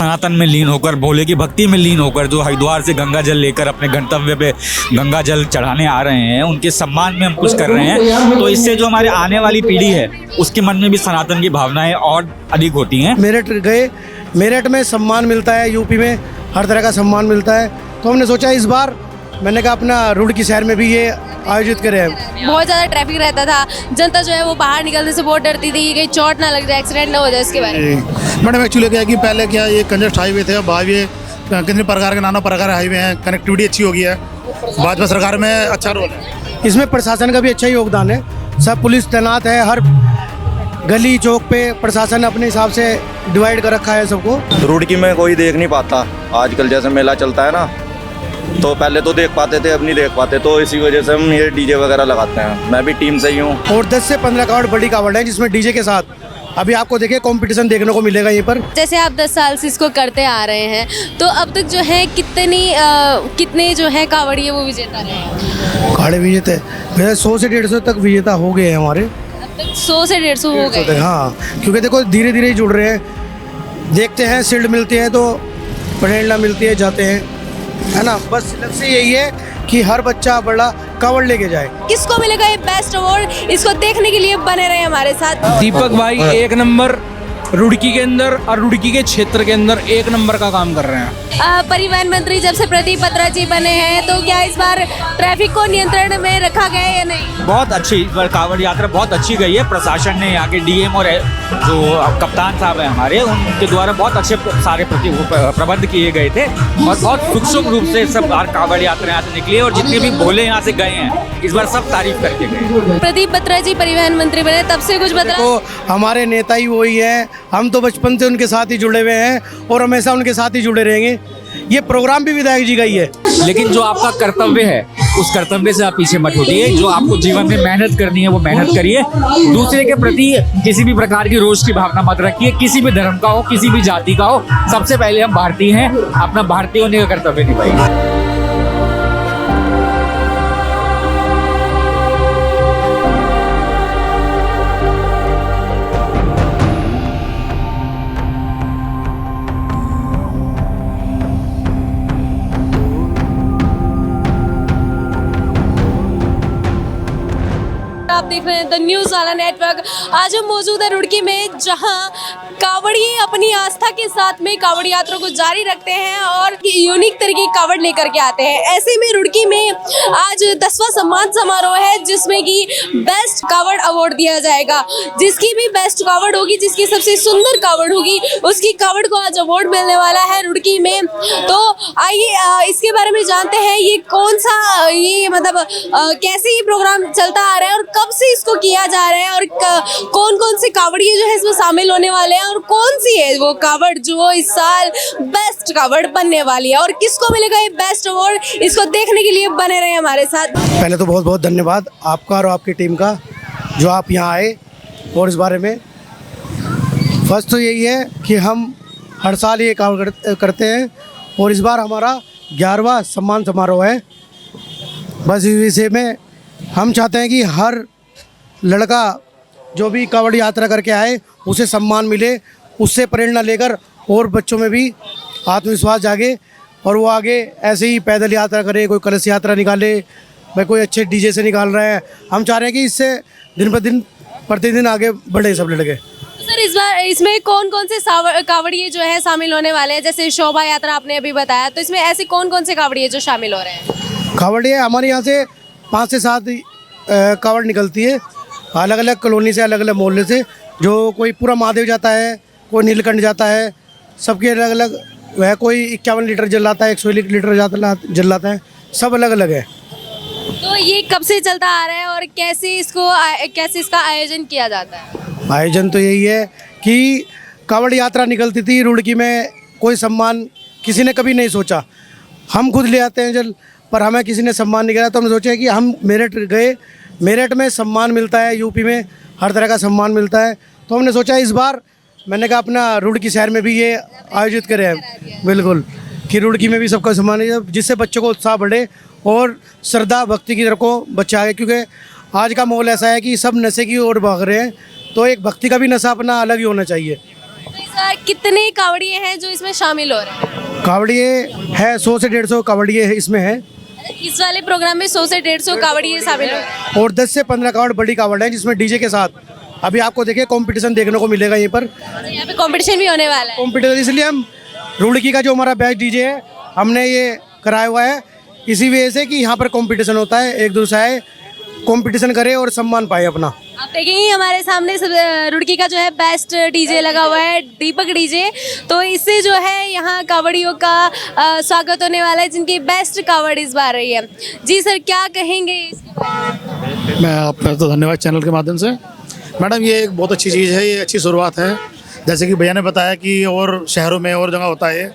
सनातन में लीन होकर, भोले की भक्ति में लीन होकर जो हरिद्वार से गंगा जल लेकर अपने गंतव्य पे गंगा जल चढ़ाने आ रहे हैं, उनके सम्मान में हम कुछ कर रहे हैं। तो इससे जो हमारे आने वाली पीढ़ी है उसके मन में भी सनातन की भावनाएं और अधिक होती हैं। मेरठ गए, मेरठ में सम्मान मिलता है, यूपी में हर तरह का सम्मान मिलता है, तो हमने सोचा इस बार मैंने कहा अपना रुड़की शहर में भी ये आयोजित करें। बहुत ज़्यादा ट्रैफिक रहता था, जनता जो है वो बाहर निकलने से बहुत डरती थी, कहीं चोट ना लग जाए, एक्सीडेंट ना हो जाए। इसके बारे में मैडम एक्चुअली क्या है कि पहले क्या ये कंजेस्ट हाईवे थे, अब हाईवे कितने प्रकार के नाना प्रकार हाईवे हैं, कनेक्टिविटी अच्छी हो गई है, भाजपा सरकार में अच्छा रोल है। इसमें प्रशासन का भी अच्छा योगदान है, सब पुलिस तैनात है, हर गली चौक पे प्रशासन अपने हिसाब से डिवाइड कर रखा है सबको। रुड़की में कोई देख नहीं पाता, आजकल जैसे मेला चलता है ना, तो पहले तो देख पाते थे, अब नहीं देख पाते, तो इसी वजह से हम ये डीजे वगैरह लगाते हैं। मैं भी टीम से ही हूँ। और 10 से 15 कावड़ बड़ी कावड़ है, जिसमें डीजे के साथ अभी आपको देखिए कंपटीशन देखने को मिलेगा यहीं पर। जैसे आप 10 साल से इसको करते आ रहे हैं, तो अब तक जो है कितने जो है कावड़िए वो विजेता रहे हैं? कावड़े विजेता मेरे 100 से 150 तक विजेता हो गए हैं हमारे। अब तक 100 से 150 हो गए। हाँ, क्योंकि देखो धीरे धीरे ही जुड़ रहे हैं, देखते हैं शील्ड मिलती है तो प्रेरणा मिलती है, जाते हैं, है ना। बस लक्ष्य यही है कि हर बच्चा बड़ा कावड़ लेके जाए। किसको मिलेगा ये बेस्ट अवार्ड, इसको देखने के लिए बने रहे हमारे साथ। दीपक भाई एक नंबर रुड़की के अंदर और रुड़की के क्षेत्र के अंदर एक नंबर का काम कर रहे हैं। परिवहन मंत्री जब से प्रदीप बत्रा जी बने हैं, तो क्या इस बार ट्रैफिक को नियंत्रण में रखा गया है या नहीं? बहुत अच्छी इस बार कांवड़ यात्रा बहुत अच्छी गई है। प्रशासन ने, यहाँ के डीएम और जो कप्तान साहब हैं हमारे, उनके द्वारा बहुत अच्छे सारे प्रबंध किए गए थे और बहुत सुखद रूप से सब कांवड़ यात्रा यहाँ से निकली और जितने भी भोले यहाँ से गए हैं इस बार सब तारीफ करके गए। प्रदीप बत्रा जी परिवहन मंत्री बने, तब से कुछ बदला? तो हमारे नेता ही वही है, हम तो बचपन से उनके साथ ही जुड़े हुए हैं और हमेशा उनके साथ ही जुड़े रहेंगे। ये प्रोग्राम भी विधायक जी का ही है। लेकिन जो आपका कर्तव्य है उस कर्तव्य से आप पीछे मत हटिए। जो आपको जीवन में मेहनत करनी है वो मेहनत करिए। दूसरे के प्रति किसी भी प्रकार की रोष की भावना मत रखिए, किसी भी धर्म का हो, किसी भी जाति का हो। सबसे पहले हम भारतीय हैं, अपना भारतीय होने का कर्तव्य निभाइए। आप देख रहे हैं द न्यूज़ वाला नेटवर्क। आज हम मौजूद है रुड़की में, जहां कावड़िए अपनी आस्था के साथ में कावड़ यात्रा को जारी रखते हैं और यूनिक तरीके की कावड़ लेकर के आते हैं। ऐसे में रुड़की में आज 10वां सम्मान समारोह है, जिसमें कि बेस्ट कावड़ अवार्ड दिया जाएगा। जिसकी भी बेस्ट कावड़ होगी, जिसकी सबसे सुंदर कावड़ होगी, उसकी कावड़ को आज अवार्ड मिलने वाला है रुड़की में। तो आइए इसके बारे में जानते हैं, ये कौन सा ये मतलब कैसे ये प्रोग्राम चलता आ रहा है और कब से इसको किया जा रहा है और कौन कौन से कावड़िए जो है इसमें शामिल होने वाले हैं और कौन सी है वो कावड़ जो इस साल बेस्ट कावड़ बनने वाली है और किसको मिलेगा ये बेस्ट अवार्ड, इसको देखने के लिए बने रहे हमारे साथ। पहले तो बहुत बहुत धन्यवाद आपका और आपकी टीम का जो आप यहाँ आए। और इस बारे में फर्स्ट तो यही है कि हम हर साल ये काम करते हैं और इस बार हमारा 11वां सम्मान समारोह है। बस इस विषय में हम चाहते हैं कि हर लड़का जो भी कावड़ यात्रा करके आए उसे सम्मान मिले, उससे प्रेरणा लेकर और बच्चों में भी आत्मविश्वास जागे और वो आगे ऐसे ही पैदल यात्रा करे, कोई कलश यात्रा निकाले, भाई कोई अच्छे डीजे से निकाल रहे हैं। हम चाह रहे हैं कि इससे दिन ब दिन प्रतिदिन आगे बढ़े सब लड़के। सर इस बार इसमें कौन कौन से कावड़िए जो है शामिल होने वाले हैं? जैसे शोभा यात्रा आपने अभी बताया, तो इसमें ऐसे कौन कौन से कावड़िए जो शामिल हो रहे हैं? कावड़िए हमारे यहाँ से 5 से 7 कावड़ निकलती है, अलग अलग कॉलोनी से, अलग अलग मोहल्ले से। जो कोई पूरा महादेव जाता है, कोई नीलकंठ जाता है, सबके अलग अलग वह कोई 51 लीटर जलाता है, 100 लीटर जलाता है, सब अलग अलग है। तो ये कब से चलता आ रहा है और कैसे इसका आयोजन किया जाता है? आयोजन तो यही है कि कावड़ यात्रा निकलती थी रुड़की में, कोई सम्मान किसी ने कभी नहीं सोचा। हम खुद ले आते हैं जल, पर हमें किसी ने सम्मान नहीं किया, तो हमने सोचा कि हम मेरठ गए, मेरठ में सम्मान मिलता है, यूपी में हर तरह का सम्मान मिलता है, तो हमने सोचा इस बार मैंने कहा अपना रुड़की शहर में भी ये आयोजित करें। बिल्कुल, कि रुड़की में भी सबका सम्मान है, जिससे बच्चों को उत्साह बढ़े और श्रद्धा भक्ति की तरफ को बच्चे आगे। क्योंकि आज का माहौल ऐसा है कि सब नशे की ओर भाग रहे हैं, तो एक भक्ति का भी नशा अपना अलग ही होना चाहिए। तो इस कितने कावड़िए हैं जो इसमें शामिल हो रहे हैं? कावड़िए है 100 से 150 कावड़िए है इसमें है, इस वाले प्रोग्राम में 100 से 150 कावड़िए शामिल हो रहे हैं। और 10 से 15 कावड़ बड़ी कावड़ है जिसमें डीजे के साथ अभी आपको देखिए कंपटीशन देखने को मिलेगा यहीं पर। अच्छा, यहाँ पे कंपटीशन भी होने वाला है। कंपटीशन इसलिए हम रुड़की का जो हमारा बेस्ट डीजे है हमने ये कराया हुआ है इसी वजह से कि यहाँ पर कंपटीशन होता है, एक दूसरे कंपटीशन करे और सम्मान पाए अपना। आप देखेंगे हमारे सामने रुड़की का जो है बेस्ट डीजे लगा हुआ है, दीपक डीजे। तो इससे जो है यहाँ कावड़ियों का स्वागत होने वाला है जिनकी बेस्ट कावड़ इस बार रही है। जी सर, क्या कहेंगे इसके बारे में? मैं आपका तो धन्यवाद चैनल के माध्यम से। मैडम ये एक बहुत अच्छी चीज़ है, ये अच्छी शुरुआत है। जैसे कि भैया ने बताया कि और शहरों में और जगह होता है,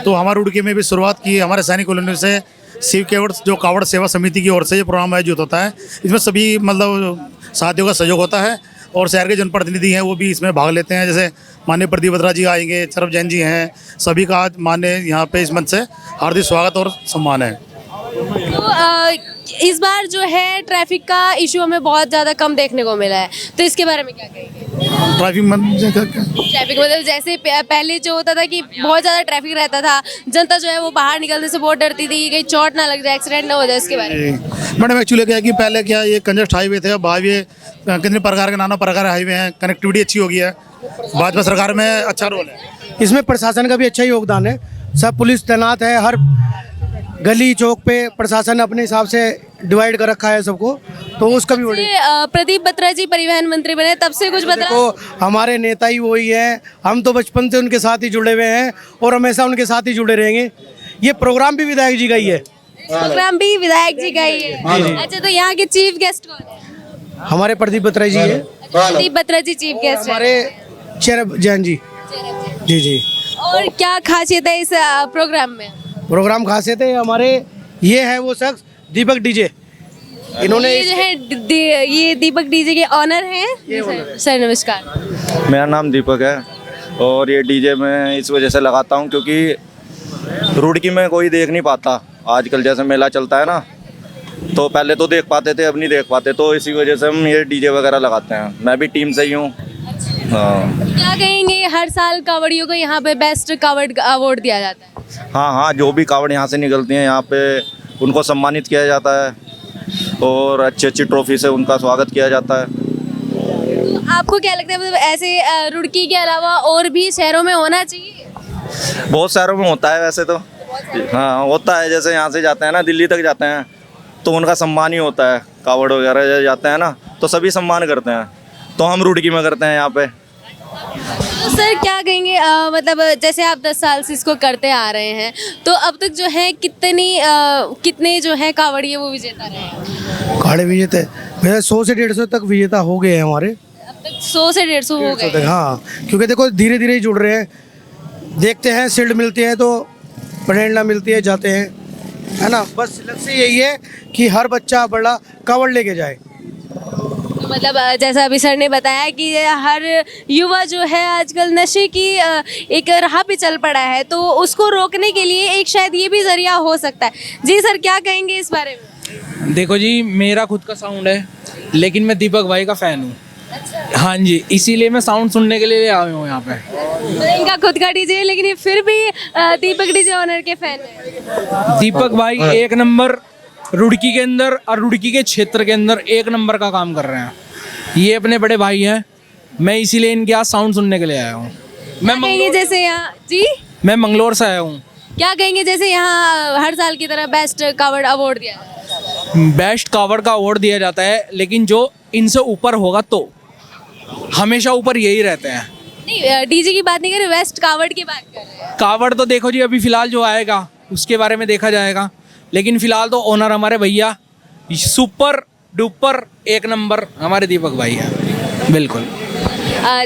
तो हमारे रुड़की में भी शुरुआत की हमारे सैनिक कॉलोनी से शिव केवड़ जो कावड़ सेवा समिति की ओर से ये प्रोग्राम आयोजित होता है। इसमें सभी मतलब साथियों का सहयोग होता है और शहर के जनप्रतिनिधि हैं वो भी इसमें भाग लेते हैं। जैसे माननीय प्रदीप बत्रा जी आएंगे, चरप जैन जी हैं, सभी का आज माननीय यहाँ पे इस मंच से हार्दिक स्वागत और सम्मान है। तो इस बार जो है ट्रैफिक का इशू हमें बहुत ज़्यादा कम देखने को मिला है, तो इसके बारे में क्या कहेंगे? ट्रैफिक मतलब जैसे पहले जो होता था कि बहुत ज़्यादा ट्रैफिक रहता था, जनता जो है वो बाहर निकलने से बहुत डरती थी, कहीं चोट ना लग जाए, एक्सीडेंट ना हो जाए, इसके बारे में। मैडम एक्चुअली क्या है कि पहले क्या ये कंजेस्ट हाईवे थे, अब हाईवे कितने प्रकार के नाना प्रकार हाईवे हैं, कनेक्टिविटी अच्छी हो गई है, भाजपा सरकार में अच्छा रोल है। इसमें प्रशासन का भी अच्छा योगदान है, सब पुलिस तैनात है, हर गली चौक पे प्रशासन अपने हिसाब से डिवाइड कर रखा है सबको, तो उसका भी बड़ी। प्रदीप बत्रा जी परिवहन मंत्री बने तब से कुछ बदला? देखो हमारे नेता ही वही हैं, हम तो बचपन से उनके साथ ही जुड़े हुए हैं और हमेशा उनके साथ ही जुड़े रहेंगे। ये प्रोग्राम भी विधायक जी का ही है। प्रोग्राम भी विधायक जी का ही है। अच्छा, तो यहाँ के चीफ गेस्ट कौन है? हमारे प्रदीप बत्रा जी है, प्रदीप बत्रा जी चीफ गेस्ट है। हमारे चरप जैन जी। जी जी। और क्या खासियत है इस प्रोग्राम में? प्रोग्राम खासियत है हमारे, ये है वो शख्स दीपक डीजे, इन्होंने ये जो है ये दीपक डीजे के ऑनर हैं। सर नमस्कार। मेरा नाम दीपक है और ये डीजे मैं इस वजह से लगाता हूँ क्योंकि रुड़की में कोई देख नहीं पाता। आजकल जैसे मेला चलता है ना, तो पहले तो देख पाते थे, अब नहीं देख पाते, तो इसी वजह से हम ये डीजे वगैरह लगाते हैं। मैं भी टीम से ही हूँ। हाँ। क्या कहेंगे, हर साल कावड़ियों को यहाँ पे बेस्ट कावड़ अवार्ड दिया जाता है? हाँ, जो भी कावड़ यहाँ से निकलती हैं यहाँ पे उनको सम्मानित किया जाता है और अच्छी अच्छी ट्रॉफी से उनका स्वागत किया जाता है। तो आपको क्या लगता है, मतलब ऐसे रुड़की के अलावा और भी शहरों में होना चाहिए? बहुत शहरों में होता है वैसे तो। हाँ होता है, जैसे यहाँ से जाते हैं ना दिल्ली तक जाते हैं तो उनका सम्मान ही होता है। कावड़ वगैरह जाते हैं ना तो सभी सम्मान करते हैं, तो हम रुड़की में करते हैं यहाँ पे। तो सर क्या कहेंगे, मतलब जैसे आप 10 साल से इसको करते आ रहे हैं, तो अब तक जो है कितने जो है कावड़िए वो विजेता रहे हैं? काड़े विजेता मेरे 100 से 150 तक विजेता हो गए हैं हमारे। अब तक 100 से 150 हो गए? हाँ, क्योंकि देखो धीरे धीरे ही जुड़ रहे हैं, देखते हैं शील्ड मिलती है तो प्रेरणा मिलती है, जाते हैं, है ना। बस लक्ष्य यही है कि हर बच्चा बड़ा कावड़ लेके जाए। तो मतलब जैसा अभी सर ने बताया कि हर युवा जो है आजकल नशे की एक राह पे चल पड़ा है, तो उसको रोकने के लिए एक शायद ये भी जरिया हो सकता है। जी सर, क्या कहेंगे इस बारे में? देखो जी, मेरा खुद का साउंड है लेकिन मैं दीपक भाई का फ़ैन हूँ। हाँ जी, इसीलिए मैं साउंड सुनने के लिए आया हूँ यहाँ पे। तो इनका खुद का डीजे है लेकिन ये फिर भी दीपक डीजे ऑनर के फैन है। दीपक भाई एक नंबर रुड़की के अंदर और रुड़की के क्षेत्र के अंदर एक नंबर का काम कर रहे हैं। ये अपने बड़े भाई हैं, मैं इसीलिए इनके यहाँ साउंड सुनने के लिए आया हूँ। क्या कहेंगे जैसे यहाँ जी, मैं मंगलोर से आया हूँ। क्या कहेंगे जैसे यहाँ हर साल की तरह बेस्ट कावड़ अवार्ड दिया जाता है? बेस्ट कावड़ का अवार्ड दिया जाता है, लेकिन जो इनसे ऊपर होगा तो हमेशा ऊपर यही रहते हैं। नहीं, डीजे की बात नहीं कर रहे, बेस्ट कावड़ की बात कर रहे हैं। कावड़ तो देखो जी, अभी फिलहाल जो आएगा उसके बारे में देखा जाएगा, लेकिन फिलहाल तो ओनर हमारे भैया सुपर डुपर एक नंबर हमारे दीपक भाई है। बिल्कुल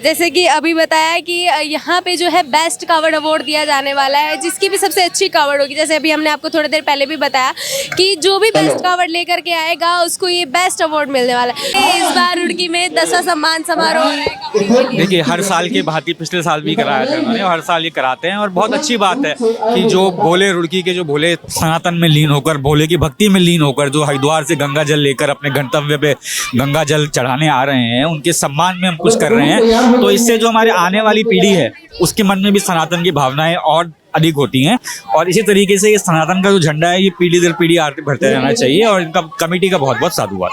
जैसे कि अभी बताया कि यहाँ पे जो है बेस्ट कावड़ अवार्ड दिया जाने वाला है, जिसकी भी सबसे अच्छी कावड़ होगी। जैसे अभी हमने आपको थोड़ी देर पहले भी बताया कि जो भी बेस्ट कावड़ लेकर के आएगा उसको ये बेस्ट अवार्ड मिलने वाला है। इस बार रुड़की में 10वां सम्मान समारोह है। देखिए, हर साल के भांति पिछले साल भी कराया था उन्होंने, हर साल ये कराते हैं और बहुत अच्छी बात है कि जो भोले रुड़की के जो भोले सनातन में लीन होकर, भोले की भक्ति में लीन होकर जो हरिद्वार से गंगा जल लेकर अपने गंतव्य पे गंगा जल चढ़ाने आ रहे हैं, उनके सम्मान में हम कुछ कर रहे हैं। है, तो इससे जो हमारे आने वाली पीढ़ी है उसके मन में भी सनातन की भावनाएं और अधिक होती हैं। और इसी तरीके से ये सनातन का जो झंडा है ये पीढ़ी दर पीढ़ी आगे बढ़ते रहना चाहिए। और इनका कमेटी का बहुत बहुत साधुवाद।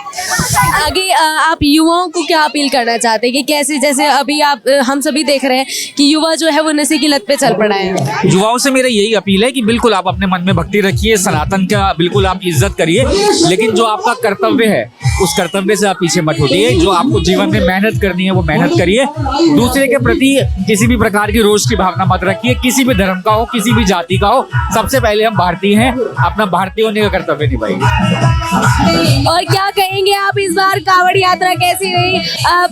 आगे आप युवाओं को क्या अपील करना चाहते हैं कि कैसे, जैसे अभी आप हम सभी देख रहे हैं कि युवा जो है वो नशे की लत पे चल पड़ा है। युवाओं से मेरा यही अपील है कि बिल्कुल आप अपने मन में भक्ति रखिए, सनातन का बिल्कुल आप इज्जत करिए, लेकिन जो आपका कर्तव्य है उस कर्तव्य से आप पीछे मत हटिए। जो आपको जीवन में मेहनत करनी है वो मेहनत करिए। दूसरे के प्रति किसी भी प्रकार की रोष की भावना मत रखिए, किसी भी धर्म का हो, किसी भी जाति का हो। सबसे पहले हम भारतीय हैं, अपना भारतीय होने का कर्तव्य निभाइए। और क्या कहेंगे आप, इस बार कांवड़ यात्रा कैसी रही?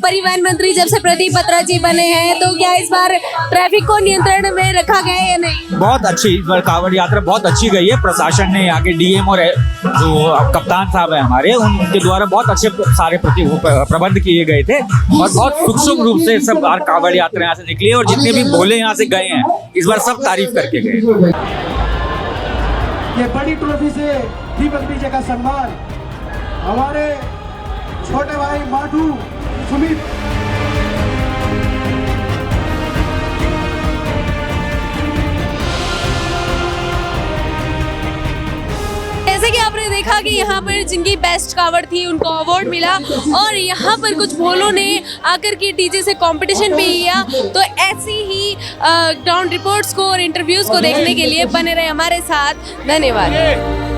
परिवहन मंत्री जब से प्रदीप बत्रा जी बने हैं तो क्या इस बार ट्रैफिक को नियंत्रण में रखा गया है या नहीं? बहुत अच्छी इस बार कांवड़ यात्रा बहुत अच्छी गई है। प्रशासन ने, यहाँ के डीएम और जो कप्तान साहब हैं हमारे, उनके द्वारा बहुत अच्छे सारे प्रबंध किए गए थे और बहुत सूक्ष्म रूप से सब कांवड़ यात्रा यहाँ से निकली है। और जितने भी भोले यहाँ से गए हैं इस बार सब तारीफ करके गए। ये बड़ी ट्रॉफी से दीपक विजय का सम्मान हमारे छोटे भाई माधु सुमित जैसे कि आपने देखा कि यहाँ पर जिनकी बेस्ट कावड़ थी उनको अवार्ड मिला और यहाँ पर कुछ भोलों ने आकर के डीजे से कंपटीशन भी किया। तो ऐसी ही ग्राउंड रिपोर्ट्स को और इंटरव्यूज को देखने के लिए बने रहे हमारे साथ। धन्यवाद।